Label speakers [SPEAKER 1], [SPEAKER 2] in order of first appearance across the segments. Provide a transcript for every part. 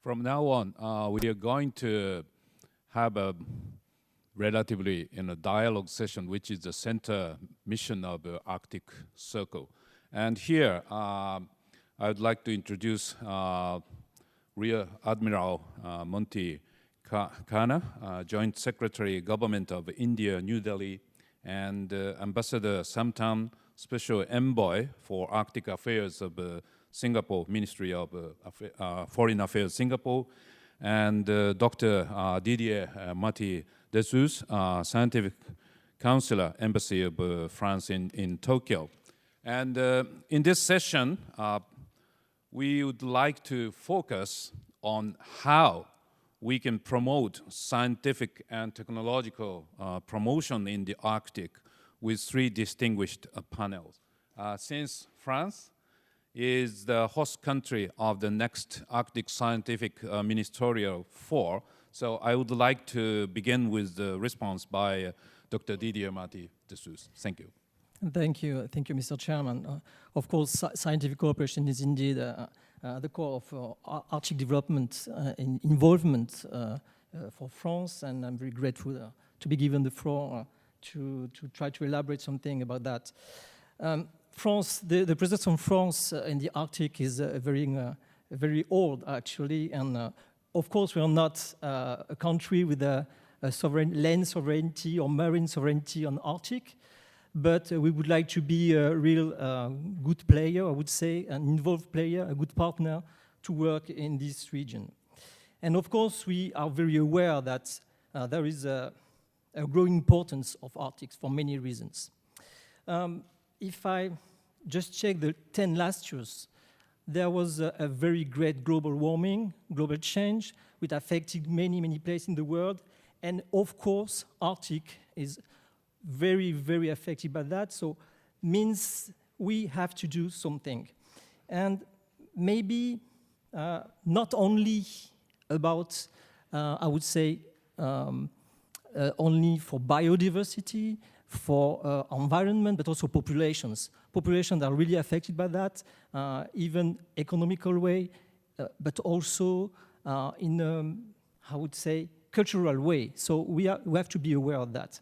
[SPEAKER 1] From now on, we are going to have a relatively dialogue session, which is the center mission of the Arctic Circle. And here, I would like to introduce Rear Admiral Monty Khanna, Joint Secretary, Government of India, New Delhi, and Ambassador Samtam, Special Envoy for Arctic Affairs of Singapore, Ministry of Foreign Affairs, Singapore, and Dr. Didier Marty-Dessus, Scientific Counselor, Embassy of France in Tokyo. And in this session, we would like to focus on how we can promote scientific and technological promotion in the Arctic with three distinguished panels. Since France is the host country of the next Arctic Scientific Ministerial Forum, so I would like to begin with the response by Dr. Didier Marty-Dessus. Thank you.
[SPEAKER 2] Thank you, Mr. Chairman. Of course, scientific cooperation is indeed the core of Arctic development and involvement for France, and I'm very grateful to be given the floor to try to elaborate something about that. France, the presence of France in the Arctic is very old, actually, and of course we are not a country with a land sovereignty or marine sovereignty on Arctic, but we would like to be a real good player, I would say, an involved player, a good partner to work in this region. And of course, we are very aware that there is a growing importance of Arctic for many reasons. If I just check the 10 last years, there was a very great global warming, global change, which affected many places in the world. And of course, Arctic is very, very affected by that. So means we have to do something. And maybe not only about, I would say, only for biodiversity, for environment, but also populations. Populations are really affected by that, even economical way, but also in a, I would say, cultural way. So we have to be aware of that.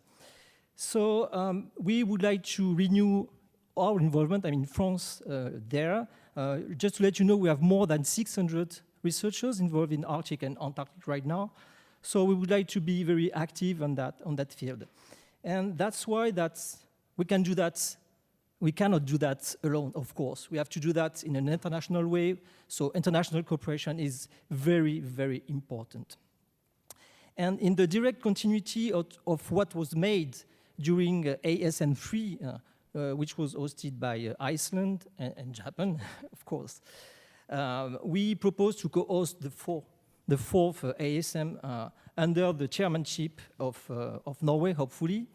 [SPEAKER 2] So we would like to renew our involvement, I mean France there. Just to let you know, we have more than 600 researchers involved in Arctic and Antarctic right now. So we would like to be very active on that field. And that's why we can do that. We cannot do that alone, of course. We have to do that in an international way. So international cooperation is very, very important. And in the direct continuity of what was made during ASN3, which was hosted by Iceland and Japan, of course, we propose to co-host the fourth ASM under the chairmanship of Norway, hopefully.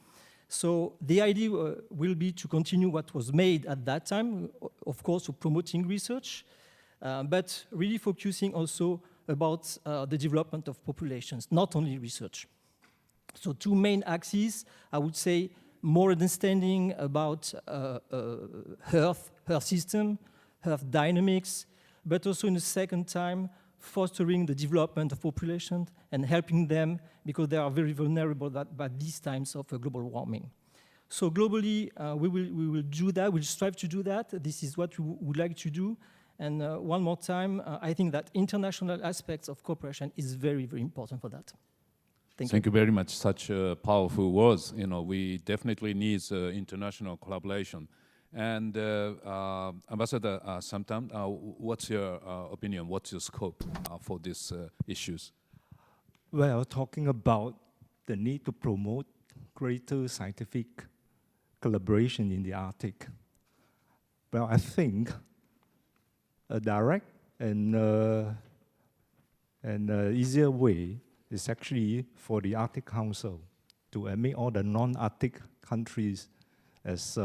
[SPEAKER 2] So the idea will be to continue what was made at that time, of course, promoting research, but really focusing also about the development of populations, not only research. So two main axes, I would say, more understanding about Earth system, Earth dynamics, but also in the second time, fostering the development of populations and helping them because they are very vulnerable by these times of global warming. So globally, we will do that, we'll strive to do that. This is what we would like to do. And one more time, I think that international aspects of cooperation is very, very important for that.
[SPEAKER 1] Thank you very much. Such powerful words. We definitely need international collaboration. And Ambassador Samtam, what's your opinion? What's your scope for these issues?
[SPEAKER 3] Well, talking about the need to promote greater scientific collaboration in the Arctic, well, I think a direct and easier way is actually for the Arctic Council to admit all the non-Arctic countries as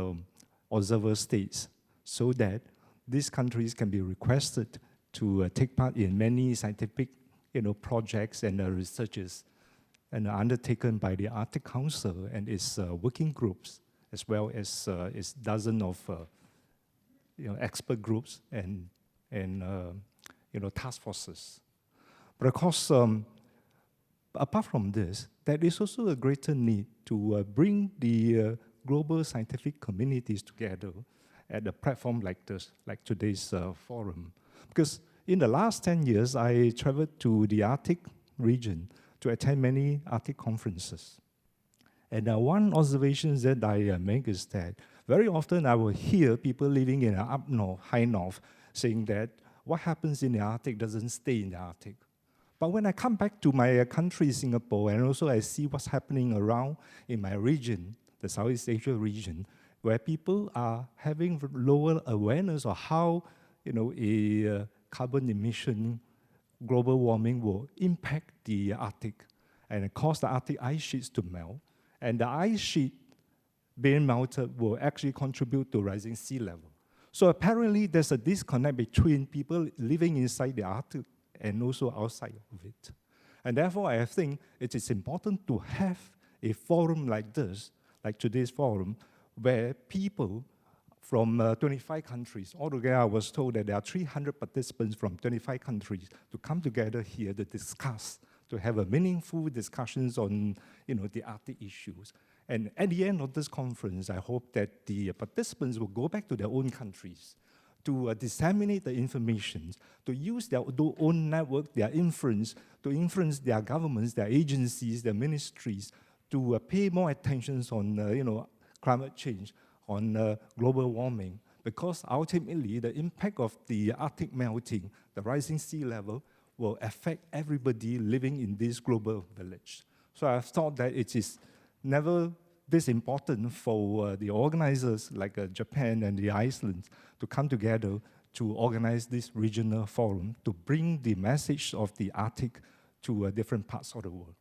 [SPEAKER 3] observer states, so that these countries can be requested to take part in many scientific, projects and researches, and undertaken by the Arctic Council and its working groups, as well as its dozen of expert groups and task forces. But of course, apart from this, there is also a greater need to bring the global scientific communities together at a platform like this, like today's forum. Because in the last 10 years, I traveled to the Arctic region to attend many Arctic conferences. And one observation that I make is that very often I will hear people living in the up north, high north, saying that what happens in the Arctic doesn't stay in the Arctic. But when I come back to my country, Singapore, and also I see what's happening around in my region, the Southeast Asia region, where people are having lower awareness of how a carbon emission, global warming will impact the Arctic and cause the Arctic ice sheets to melt. And the ice sheet being melted will actually contribute to rising sea level. So apparently there's a disconnect between people living inside the Arctic and also outside of it. And therefore I think it is important to have a forum like this, like today's forum, where people from 25 countries, altogether I was told that there are 300 participants from 25 countries to come together here to discuss, to have a meaningful discussions on the Arctic issues. And at the end of this conference, I hope that the participants will go back to their own countries to disseminate the information, to use their own network, their influence, to influence their governments, their agencies, their ministries, to pay more attention on climate change, on global warming, because ultimately the impact of the Arctic melting, the rising sea level, will affect everybody living in this global village. So I've thought that it is never this important for the organizers like Japan and the Iceland to come together to organize this regional forum to bring the message of the Arctic to different parts of the world.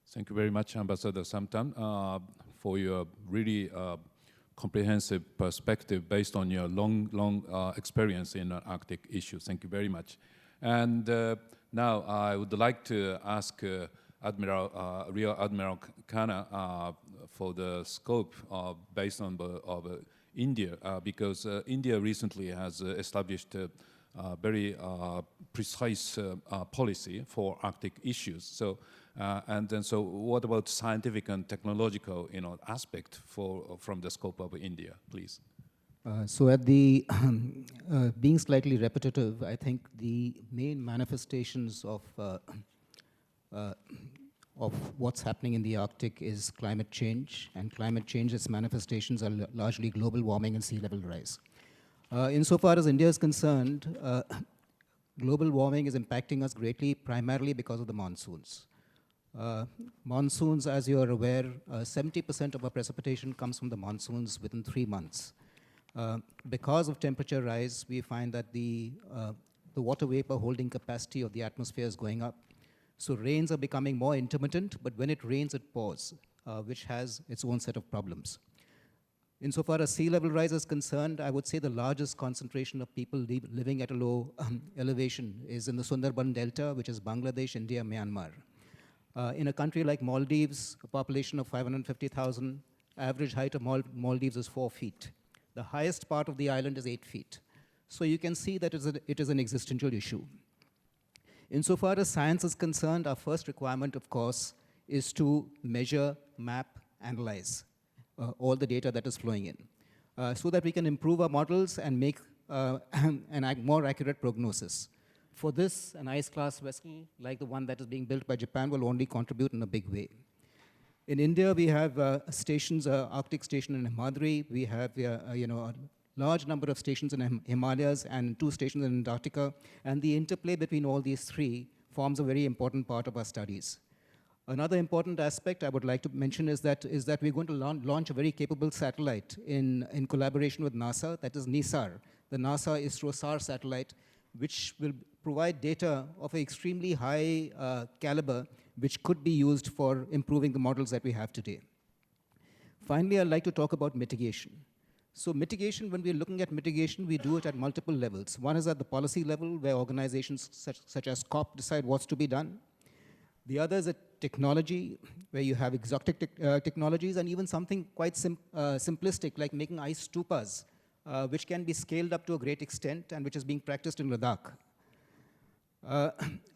[SPEAKER 1] Thank you very much, Ambassador Samtam, for your really comprehensive perspective based on your long experience in Arctic issues. Thank you very much. And now I would like to ask Admiral, Rear Admiral Khanna for the scope based on India, because India recently has established a very precise policy for Arctic issues. So, so what about scientific and technological aspect from the scope of India, please?
[SPEAKER 4] So at the, being slightly repetitive, I think the main manifestations of what's happening in the Arctic is climate change, and climate change's manifestations are largely global warming and sea level rise. Insofar as India is concerned, global warming is impacting us greatly, primarily because of the monsoons. Monsoons, as you are aware, 70% of our precipitation comes from the monsoons within 3 months. Because of temperature rise, we find that the water vapor holding capacity of the atmosphere is going up. So rains are becoming more intermittent, but when it rains, it pours, which has its own set of problems. Insofar as sea level rise is concerned, I would say the largest concentration of people living at a low elevation is in the Sundarban Delta, which is Bangladesh, India, Myanmar. In a country like Maldives, a population of 550,000, average height of Maldives is 4 feet. The highest part of the island is 8 feet. So you can see that it is an existential issue. Insofar as science is concerned, our first requirement, of course, is to measure, map, analyze all the data that is flowing in, so that we can improve our models and make a more accurate prognosis. For this, an ice-class vessel like the one that is being built by Japan will only contribute in a big way. In India, we have stations, Arctic station in Himadri. We have a large number of stations in Himalayas and 2 stations in Antarctica. And the interplay between all these 3 forms a very important part of our studies. Another important aspect I would like to mention is that we're going to launch a very capable satellite in collaboration with NASA, that is NISAR, the NASA ISRO-SAR satellite, which will provide data of an extremely high caliber, which could be used for improving the models that we have today. Finally, I'd like to talk about mitigation. So mitigation, when we're looking at mitigation, we do it at multiple levels. One is at the policy level, where organizations such as COP decide what's to be done. The other is at technology, where you have exotic technologies, and even something quite simplistic, like making ice stupas, which can be scaled up to a great extent, and which is being practiced in Ladakh.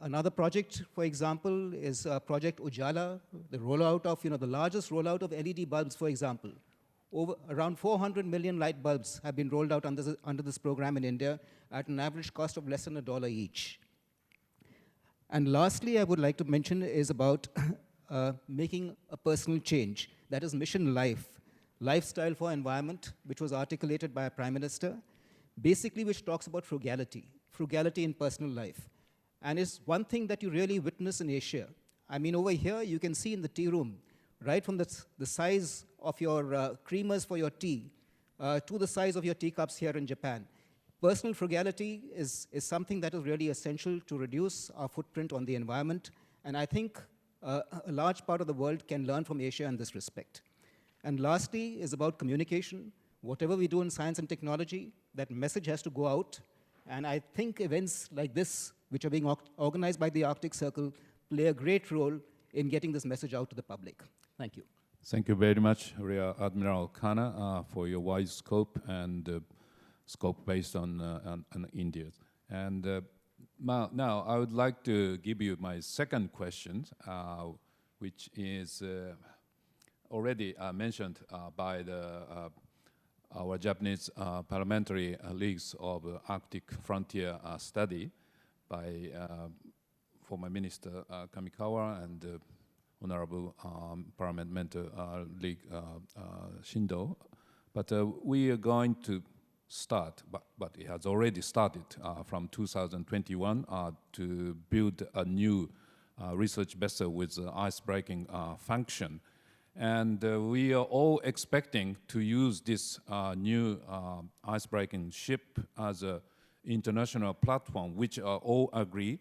[SPEAKER 4] Another project, for example, is Project Ujala, the rollout of, the largest rollout of LED bulbs, for example. Around 400 million light bulbs have been rolled out under this program in India at an average cost of less than $1 each. And lastly, I would like to mention is about making a personal change. That is Mission Life, Lifestyle for Environment, which was articulated by our Prime Minister, basically which talks about frugality in personal life. And it's one thing that you really witness in Asia. I mean, over here, you can see in the tea room, right from the size of your creamers for your tea to the size of your teacups here in Japan. Personal frugality is something that is really essential to reduce our footprint on the environment. And I think a large part of the world can learn from Asia in this respect. And lastly is about communication. Whatever we do in science and technology, that message has to go out. And I think events like this, which are being organized by the Arctic Circle, play a great role in getting this message out to the public. Thank you.
[SPEAKER 1] Thank you very much, Rear Admiral Khanna, for your wide scope and scope based on India. And now I would like to give you my second question, which is already mentioned by our Japanese parliamentary leagues of Arctic Frontier Study by former Minister Kamikawa and Honorable Parliamentary League Shindo. But we are going to start, but it has already started from 2021 to build a new research vessel with ice-breaking function. And we are all expecting to use this new ice-breaking ship as an international platform, which all agree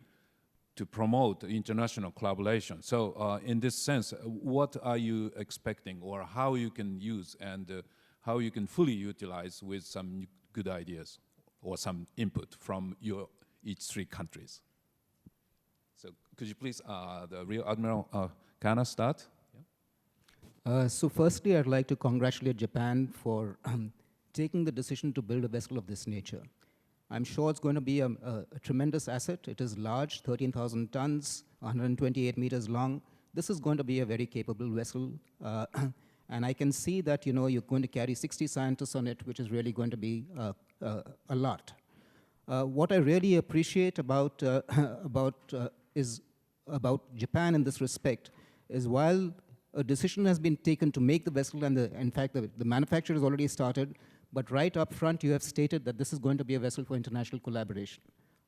[SPEAKER 1] to promote international collaboration. So in this sense, what are you expecting, or how you can use and how you can fully utilize with some good ideas or some input from each three countries? So could you please, the Rear Admiral Khanna, start?
[SPEAKER 4] So firstly, I'd like to congratulate Japan for taking the decision to build a vessel of this nature. I'm sure it's going to be a tremendous asset. It is large, 13,000 tons, 128 meters long. This is going to be a very capable vessel. And I can see that, you're going to carry 60 scientists on it, which is really going to be a lot. What I really appreciate about Japan in this respect is while a decision has been taken to make the vessel, and in fact, the manufacture has already started, but right up front, you have stated that this is going to be a vessel for international collaboration.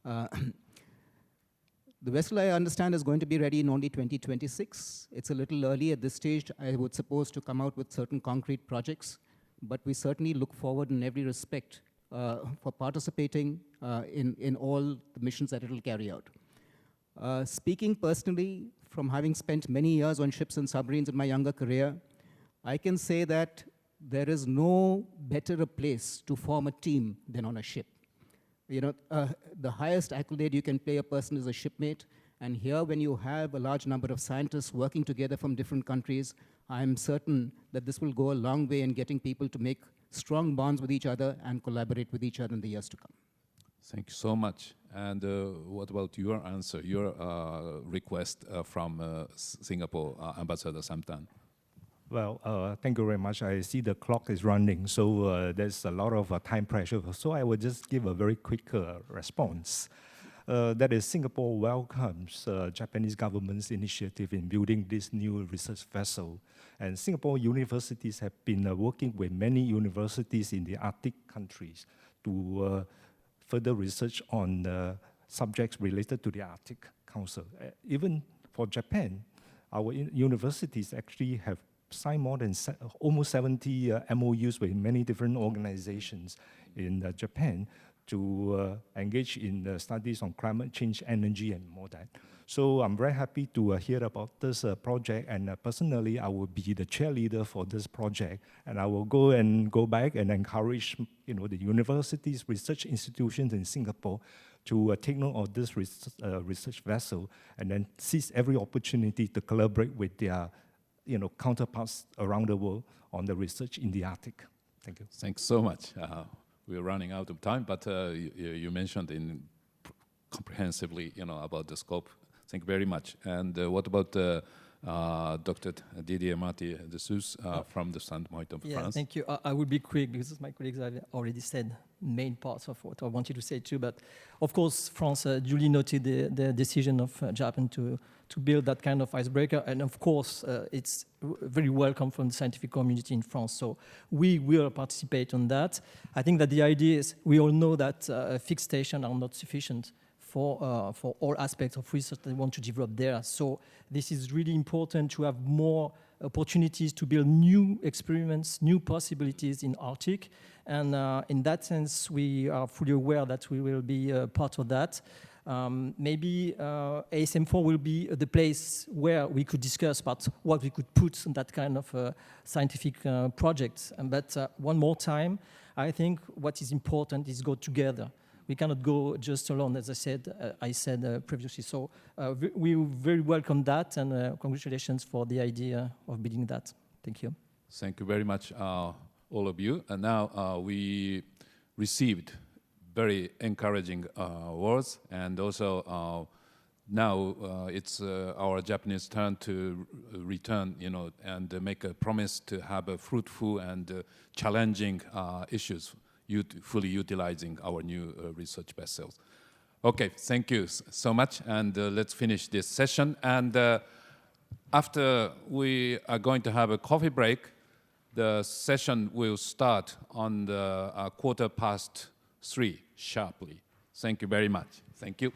[SPEAKER 4] The vessel, I understand, is going to be ready in only 2026. It's a little early at this stage, I would suppose, to come out with certain concrete projects, but we certainly look forward in every respect for participating in all the missions that it will carry out. Speaking personally, from having spent many years on ships and submarines in my younger career, I can say that there is no better a place to form a team than on a ship. The highest accolade you can pay a person is a shipmate, and here when you have a large number of scientists working together from different countries, I'm certain that this will go a long way in getting people to make strong bonds with each other and collaborate with each other in the years to come.
[SPEAKER 1] Thank you so much. And what about your answer, your request from Singapore Ambassador Samtan?
[SPEAKER 3] Well, thank you very much. I see the clock is running, so there's a lot of time pressure. So I will just give a very quick response. That is, Singapore welcomes Japanese government's initiative in building this new research vessel. And Singapore universities have been working with many universities in the Arctic countries to further research on subjects related to the Arctic Council. Even for Japan, our universities actually have signed more than almost 70 MOUs with many different organizations in Japan to engage in studies on climate change, energy, and more that. So I'm very happy to hear about this project, and personally, I will be the cheerleader for this project, and I will go back and encourage the universities, research institutions in Singapore to take note of this research vessel, and then seize every opportunity to collaborate with their counterparts around the world on the research in the Arctic. Thank you.
[SPEAKER 1] Thanks so much. We're running out of time, but you mentioned in comprehensively, about the scope. Thank you very much. And what about Dr. Didier Marty-Dessus from the standpoint of France?
[SPEAKER 2] Thank you. I will be quick because my colleagues have already said main parts of what I wanted to say too. But of course, France duly noted the decision of Japan to build that kind of icebreaker. And of course, it's very welcome from the scientific community in France. So we will participate on that. I think that the idea is we all know that fixed stations are not sufficient for all aspects of research that we want to develop there. So this is really important to have more opportunities to build new experiments, new possibilities in Arctic. And in that sense, we are fully aware that we will be part of that. Maybe ASM4 will be the place where we could discuss about what we could put in that kind of scientific project. But one more time, I think what is important is go together. We cannot go just alone, as I said previously. So we very welcome that, and congratulations for the idea of building that. Thank you.
[SPEAKER 1] Thank you very much, all of you. And now we received very encouraging words, and also now it's our Japanese turn to return, and make a promise to have a fruitful and challenging issues, fully utilizing our new research vessels. Okay, thank you so much, and let's finish this session. And after we are going to have a coffee break, the session will start on the 3:15 sharply. Thank you very much. Thank you.